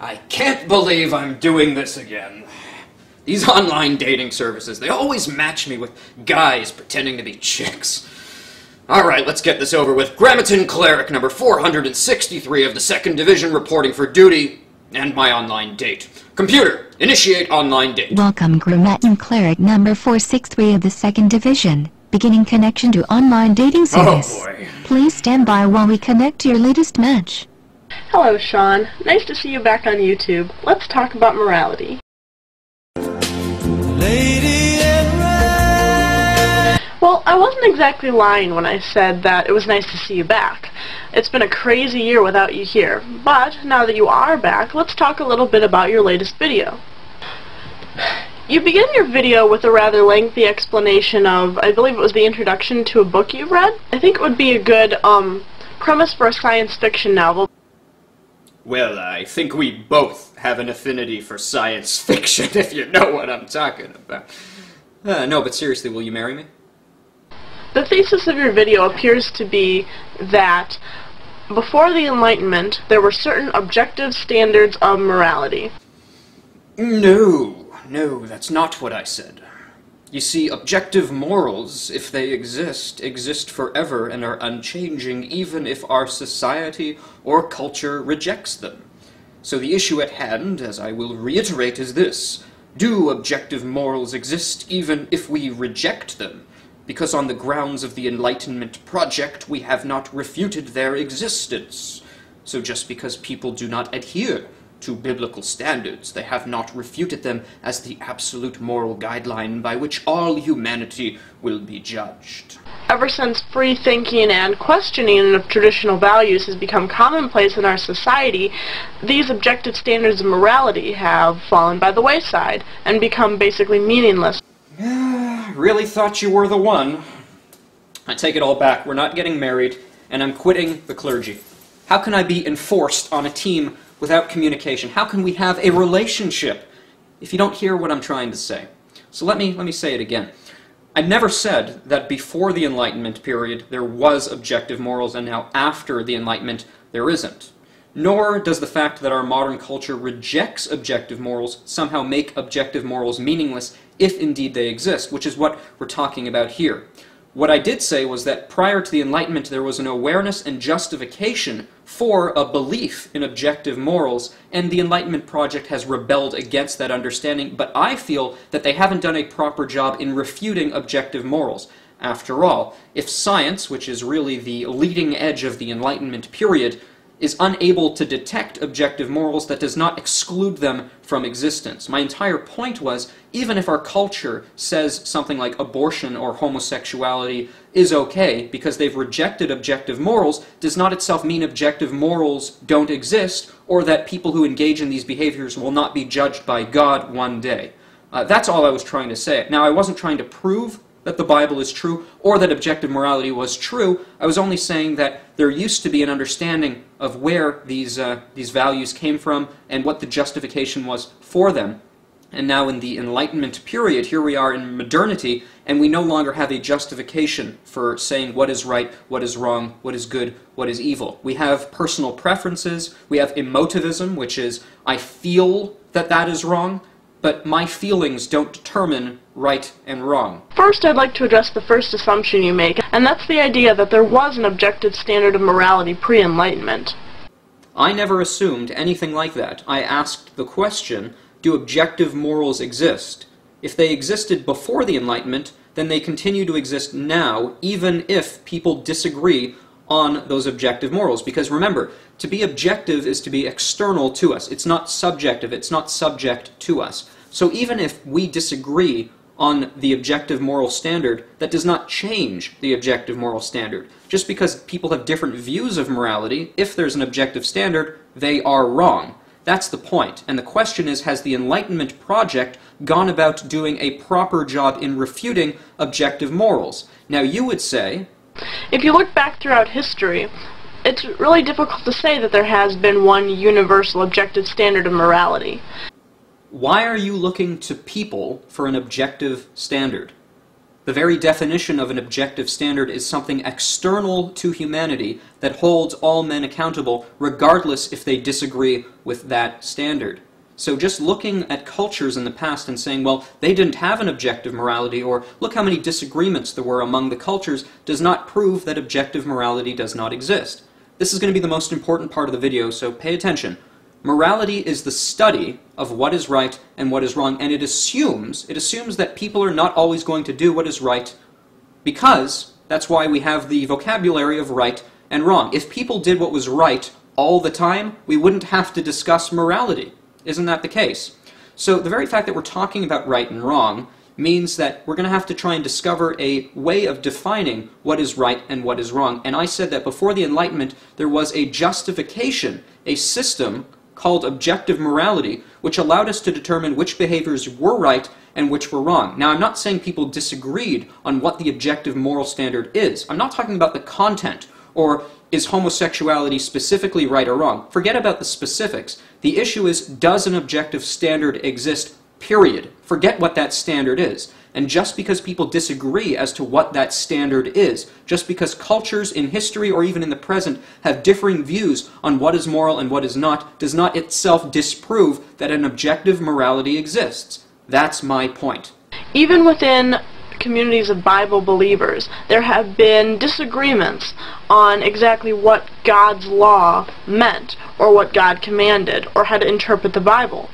I can't believe I'm doing this again. These online dating services, they always match me with guys pretending to be chicks. Alright, let's get this over with. Grammaton Cleric number 463 of the 2nd Division reporting for duty, and my online date. Computer, initiate online date. Welcome Grammaton Cleric number 463 of the 2nd Division. Beginning connection to online dating service. Oh boy. Please stand by while we connect to your latest match. Hello, Shawn. Nice to see you back on YouTube. Let's talk about morality. Lady in red. Well, I wasn't exactly lying when I said that it was nice to see you back. It's been a crazy year without you here, but now that you are back, let's talk a little bit about your latest video. You begin your video with a rather lengthy explanation of, I believe it was the introduction to a book you've read. I think it would be a good premise for a science fiction novel. Well, I think we both have an affinity for science fiction, if you know what I'm talking about. No, but seriously, will you marry me? The thesis of your video appears to be that before the Enlightenment, there were certain objective standards of morality. No, that's not what I said. You see, objective morals, if they exist forever and are unchanging even if our society or culture rejects them. So the issue at hand, as I will reiterate, is this. Do objective morals exist even if we reject them? Because on the grounds of the Enlightenment Project, we have not refuted their existence. So just because people do not adhere to biblical standards, they have not refuted them as the absolute moral guideline by which all humanity will be judged. Ever since free thinking and questioning of traditional values has become commonplace in our society, these objective standards of morality have fallen by the wayside and become basically meaningless. Really thought you were the one. I take it all back. We're not getting married, and I'm quitting the clergy. How can I be enforced on a team without communication? How can we have a relationship if you don't hear what I'm trying to say? So let me say it again. I never said that before the Enlightenment period there was objective morals and now after the Enlightenment there isn't. Nor does the fact that our modern culture rejects objective morals somehow make objective morals meaningless if indeed they exist, which is what we're talking about here. What I did say was that prior to the Enlightenment there was an awareness and justification for a belief in objective morals, and the Enlightenment Project has rebelled against that understanding, but I feel that they haven't done a proper job in refuting objective morals. After all, if science, which is really the leading edge of the Enlightenment period, is unable to detect objective morals, that does not exclude them from existence. My entire point was, even if our culture says something like abortion or homosexuality is okay because they've rejected objective morals, does not itself mean objective morals don't exist, or that people who engage in these behaviors will not be judged by God one day. That's all I was trying to say. Now, I wasn't trying to prove that the Bible is true, or that objective morality was true. I was only saying that there used to be an understanding of where these values came from and what the justification was for them. And now in the Enlightenment period, here we are in modernity, and we no longer have a justification for saying what is right, what is wrong, what is good, what is evil. We have personal preferences, we have emotivism, which is, I feel that that is wrong, but my feelings don't determine right and wrong. First, I'd like to address the first assumption you make, and that's the idea that there was an objective standard of morality pre-Enlightenment. I never assumed anything like that. I asked the question, do objective morals exist? If they existed before the Enlightenment, then they continue to exist now, even if people disagree on those objective morals. Because remember, to be objective is to be external to us. It's not subjective, it's not subject to us. So even if we disagree on the objective moral standard, that does not change the objective moral standard. Just because people have different views of morality, if there's an objective standard, they are wrong. That's the point. And the question is, has the Enlightenment Project gone about doing a proper job in refuting objective morals? Now you would say, if you look back throughout history, it's really difficult to say that there has been one universal objective standard of morality. why are you looking to people for an objective standard? The very definition of an objective standard is something external to humanity that holds all men accountable, regardless if they disagree with that standard. So just looking at cultures in the past and saying, well, they didn't have an objective morality, or look how many disagreements there were among the cultures, does not prove that objective morality does not exist. This is going to be the most important part of the video, so pay attention. Morality is the study of what is right and what is wrong, and it assumes that people are not always going to do what is right, because that's why we have the vocabulary of right and wrong. If people did what was right all the time, we wouldn't have to discuss morality. Isn't that the case? So the very fact that we're talking about right and wrong means that we're going to have to try and discover a way of defining what is right and what is wrong. And I said that before the Enlightenment there was a justification, a system called objective morality, which allowed us to determine which behaviors were right and which were wrong. Now, I'm not saying people disagreed on what the objective moral standard is. I'm not talking about the content, or is homosexuality specifically right or wrong. Forget about the specifics. The issue is, does an objective standard exist, period? Forget what that standard is. And just because people disagree as to what that standard is, just because cultures in history or even in the present have differing views on what is moral and what is not, does not itself disprove that an objective morality exists. That's my point. Even within communities of Bible believers, there have been disagreements on exactly what God's law meant, or what God commanded, or how to interpret the Bible.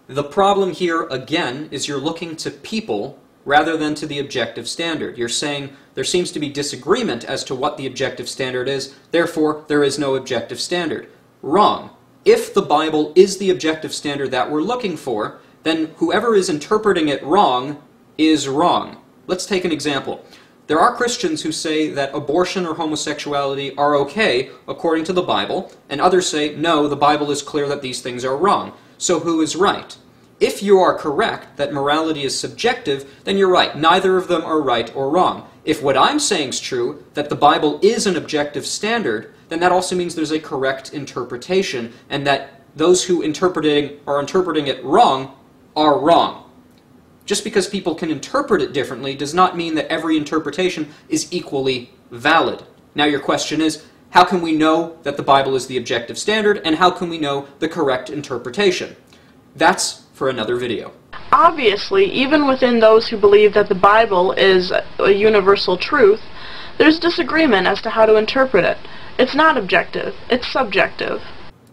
The problem here, again, is you're looking to people rather than to the objective standard. You're saying there seems to be disagreement as to what the objective standard is, therefore there is no objective standard. Wrong. If the Bible is the objective standard that we're looking for, then whoever is interpreting it wrong is wrong. Let's take an example. There are Christians who say that abortion or homosexuality are okay according to the Bible, and others say, no, the Bible is clear that these things are wrong. So who is right? If you are correct that morality is subjective, then you're right. Neither of them are right or wrong. If what I'm saying is true, that the Bible is an objective standard, then that also means there's a correct interpretation, and that those who are interpreting it wrong are wrong. Just because people can interpret it differently does not mean that every interpretation is equally valid. Now your question is, how can we know that the Bible is the objective standard, and how can we know the correct interpretation? That's for another video. Obviously, even within those who believe that the Bible is a universal truth, there's disagreement as to how to interpret it. It's not objective, it's subjective.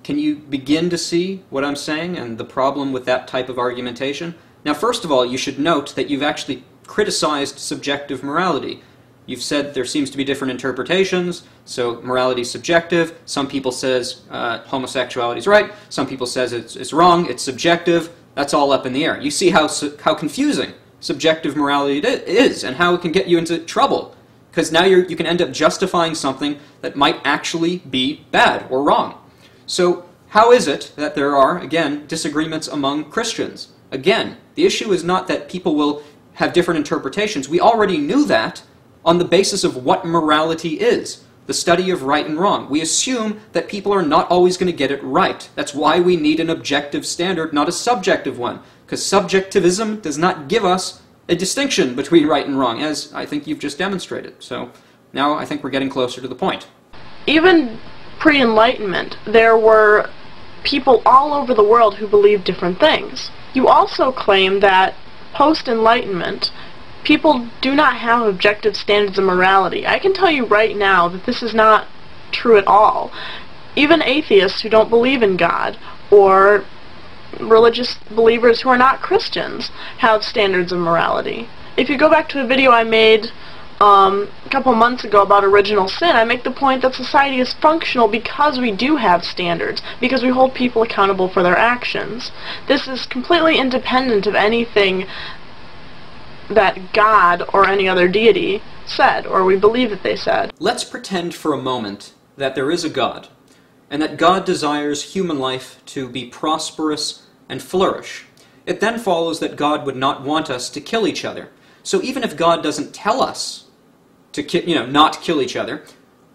Can you begin to see what I'm saying and the problem with that type of argumentation? Now, first of all, you should note that you've actually criticized subjective morality. You've said there seems to be different interpretations, so morality is subjective. Some people says homosexuality is right. Some people says it's wrong, it's subjective. That's all up in the air. You see how confusing subjective morality is, and how it can get you into trouble. Because now you can end up justifying something that might actually be bad or wrong. So how is it that there are, again, disagreements among Christians? Again, the issue is not that people will have different interpretations. We already knew that on the basis of what morality is, the study of right and wrong. We assume that people are not always going to get it right. That's why we need an objective standard, not a subjective one, because subjectivism does not give us a distinction between right and wrong, as I think you've just demonstrated. So now I think we're getting closer to the point. Even pre-Enlightenment, there were people all over the world who believed different things. You also claim that post-Enlightenment, people do not have objective standards of morality. I can tell you right now that this is not true at all. Even atheists who don't believe in God, or religious believers who are not Christians, have standards of morality. If you go back to a video I made a couple months ago about original sin, I make the point that society is functional because we do have standards, because we hold people accountable for their actions. This is completely independent of anything that God or any other deity said, or we believe that they said. Let's pretend for a moment that there is a God, and that God desires human life to be prosperous and flourish. It then follows that God would not want us to kill each other. So even if God doesn't tell us to not kill each other,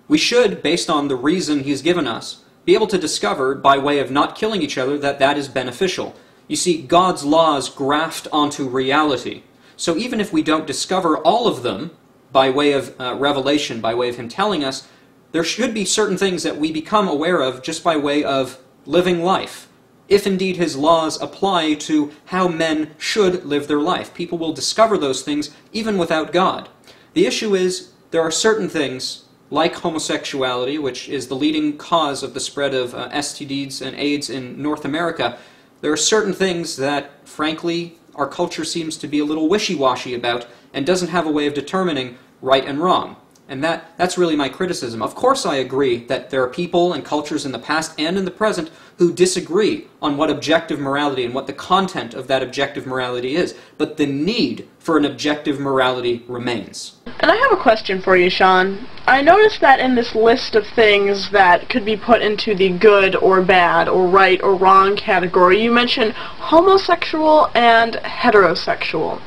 we should, based on the reason He's given us, be able to discover, by way of not killing each other, that that is beneficial. You see, God's laws graft onto reality. So even if we don't discover all of them by way of revelation, by way of him telling us, there should be certain things that we become aware of just by way of living life. If indeed his laws apply to how men should live their life, people will discover those things even without God. The issue is, there are certain things, like homosexuality, which is the leading cause of the spread of STDs and AIDS in North America. There are certain things that, frankly, our culture seems to be a little wishy-washy about and doesn't have a way of determining right and wrong. And that's really my criticism. Of course I agree that there are people and cultures in the past and in the present who disagree on what objective morality and what the content of that objective morality is. But the need for an objective morality remains. And I have a question for you, Shawn. I noticed that in this list of things that could be put into the good or bad or right or wrong category, you mentioned homosexual and heterosexual.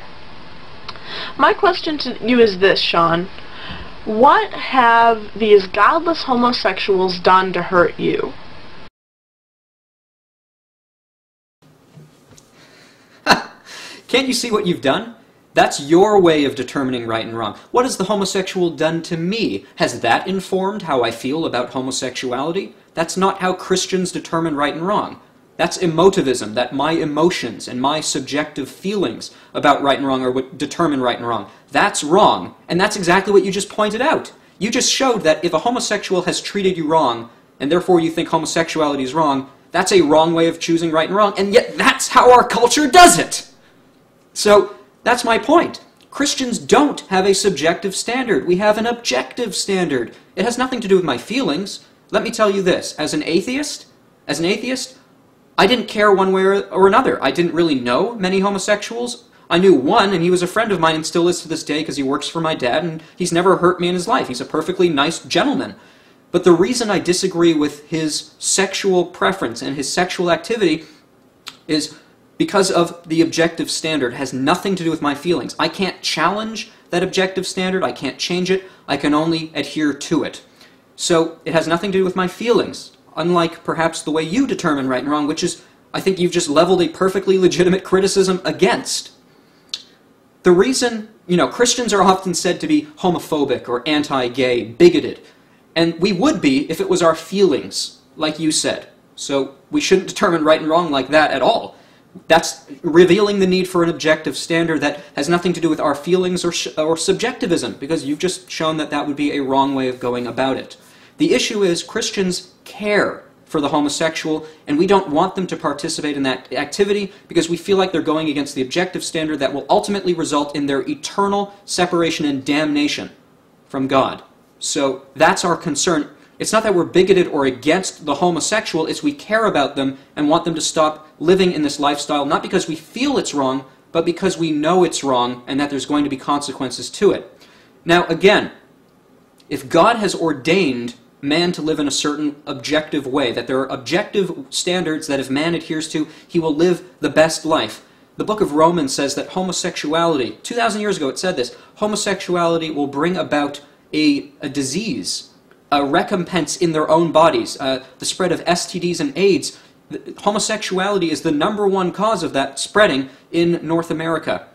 My question to you is this, Shawn. What have these godless homosexuals done to hurt you? Can't you see what you've done? That's your way of determining right and wrong. What has the homosexual done to me? Has that informed how I feel about homosexuality? That's not how Christians determine right and wrong. That's emotivism, that my emotions and my subjective feelings about right and wrong are what determine right and wrong. That's wrong, and that's exactly what you just pointed out. You just showed that if a homosexual has treated you wrong, and therefore you think homosexuality is wrong, that's a wrong way of choosing right and wrong, and yet that's how our culture does it! So, that's my point. Christians don't have a subjective standard. We have an objective standard. It has nothing to do with my feelings. Let me tell you this. As an atheist, I didn't care one way or another. I didn't really know many homosexuals. I knew one, and he was a friend of mine and still is to this day because he works for my dad, and he's never hurt me in his life. He's a perfectly nice gentleman. But the reason I disagree with his sexual preference and his sexual activity is because of the objective standard. It has nothing to do with my feelings. I can't challenge that objective standard. I can't change it. I can only adhere to it. So it has nothing to do with my feelings, unlike perhaps the way you determine right and wrong, which is, I think you've just leveled a perfectly legitimate criticism against. The reason, Christians are often said to be homophobic or anti-gay, bigoted, and we would be if it was our feelings, like you said. So we shouldn't determine right and wrong like that at all. That's revealing the need for an objective standard that has nothing to do with our feelings or subjectivism, because you've just shown that that would be a wrong way of going about it. The issue is Christians care for the homosexual, and we don't want them to participate in that activity because we feel like they're going against the objective standard that will ultimately result in their eternal separation and damnation from God. So that's our concern. It's not that we're bigoted or against the homosexual, it's we care about them and want them to stop living in this lifestyle, not because we feel it's wrong, but because we know it's wrong and that there's going to be consequences to it. Now, again, if God has ordained man to live in a certain objective way, that there are objective standards that if man adheres to, he will live the best life. The book of Romans says that homosexuality, 2,000 years ago it said this, homosexuality will bring about a disease, a recompense in their own bodies, the spread of STDs and AIDS. Homosexuality is the #1 cause of that spreading in North America.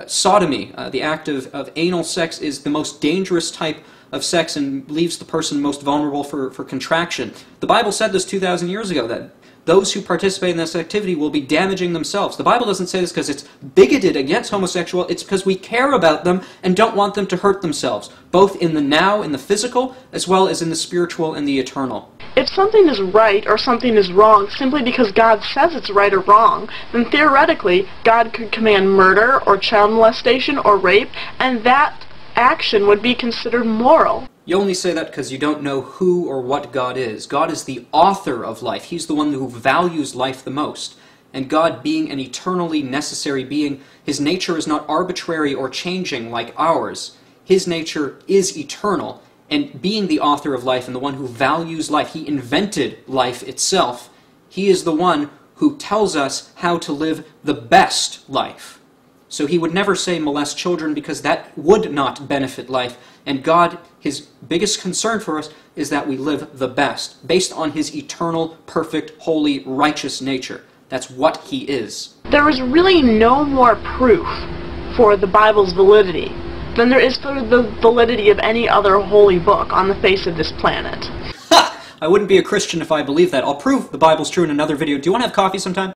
Sodomy, the act of anal sex, is the most dangerous type of sex and leaves the person most vulnerable for contraction. The Bible said this 2,000 years ago, that those who participate in this activity will be damaging themselves. The Bible doesn't say this because it's bigoted against homosexual, it's because we care about them and don't want them to hurt themselves, both in the now, in the physical, as well as in the spiritual and the eternal. If something is right or something is wrong simply because God says it's right or wrong, then theoretically God could command murder or child molestation or rape, and that action would be considered moral. You only say that because you don't know who or what God is. God is the author of life. He's the one who values life the most. And God, being an eternally necessary being, his nature is not arbitrary or changing like ours. His nature is eternal. And being the author of life and the one who values life, he invented life itself. He is the one who tells us how to live the best life. So he would never say molest children because that would not benefit life. And God, his biggest concern for us is that we live the best, based on his eternal, perfect, holy, righteous nature. That's what he is. There is really no more proof for the Bible's validity than there is for the validity of any other holy book on the face of this planet. Ha! I wouldn't be a Christian if I believed that. I'll prove the Bible's true in another video. Do you want to have coffee sometime?